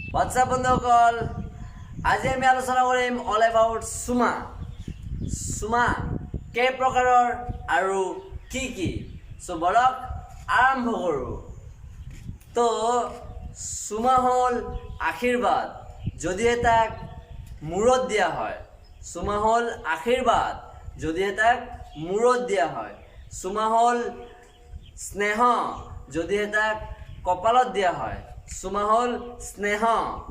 What's up বন্ধুসকল আজি আমি আলোচনা কৰিম অল এবাউট সুমা সুমা কেই প্ৰকাৰৰ আৰু কি কি সো বলক আৰম্ভ কৰো তো সুমা হল আশীৰ্বাদ যদি এটাক মূৰত দিয়া হয় সুমা হল আশীৰ্বাদ যদি এটাক মূৰত দিয়া হয় সুমা হল স্নেহ যদি এটাক কপালত দিয়া হয় সুমা হল স্নেহ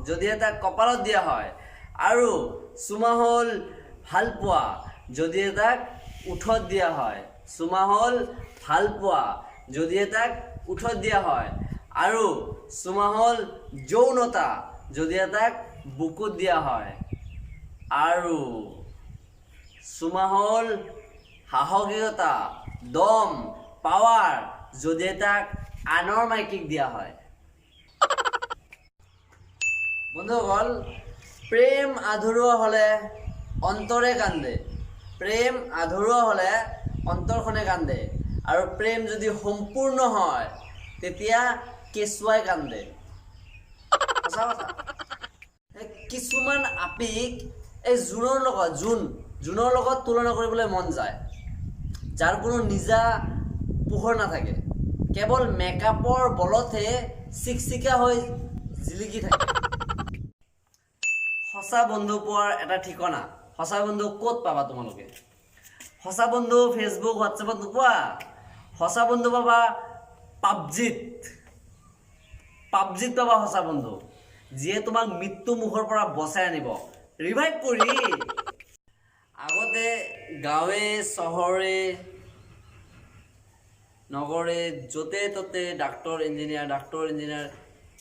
যদি এটা কপালত দিয়া হয় আৰু সুমা হল ভালপোৱা যদি এটাক উঠত দিয়া হয় সুমা হল ভালপোৱা যদি এটাক উঠত দিয়া হয় আৰু সুমা হল যৌনতা যদি এটাক বুকুত দিয়া হয় আৰু সুমা হল সাহসিকতা দম পাৱাৰ যদি এটাক আনৰ মাইকীক দিয়া হয় বন্ধুসকল প্ৰেম আধৰুৱা হলে অন্তৰে কান্দে প্ৰেম আধৰুৱা হলে অন্তৰখনে কান্দে আৰু প্ৰেম যদি সম্পূৰ্ণ হয় তেতিয়া কেঁচুৱাই কান্দে সঁচা কথা কিছুমান আপিক এই জোনৰ লগত তুলনা কৰিবলৈ মন যায় যাৰ কোনো নিজা পোহৰ নাথাকে কেৱল মেকআপৰ বলতহে চিকচিকা হৈ জিলিকি থাকে সঁচা বন্ধু পোৱাৰ এটা ঠিকনা সঁচা বন্ধু ক'ত পাবা তোমালোকে সঁচা বন্ধু ফেচবুক হোৱাটছএপত নোপোৱা সঁচা বন্ধু পাবা পাবজিত পাবা সঁচা বন্ধু যিয়ে তোমাক মৃত্যু মুখৰ পৰা বচাই আনিব ৰিভাইভ কৰি আগতে গাঁৱে চহৰে নগৰে য'তে ত'তে ডাক্তৰ ইঞ্জিনিয়াৰ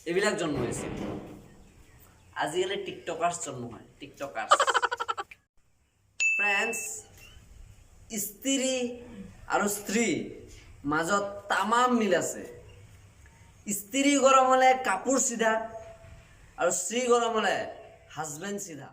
এইবিলাক জন্ম হৈছিল আজিকালি টিকটকাৰ্ছ জন্ম হয় টিকটকাৰ্ছ ফ্ৰেণ্ডছ স্ত্ৰী আৰু স্ত্ৰী মাজত তামাম মিল আছে স্ত্ৰী গৰম হ'লে কাপোৰ চিধা আৰু স্ত্ৰী গৰম হ'লে হাজবেণ্ড চিধা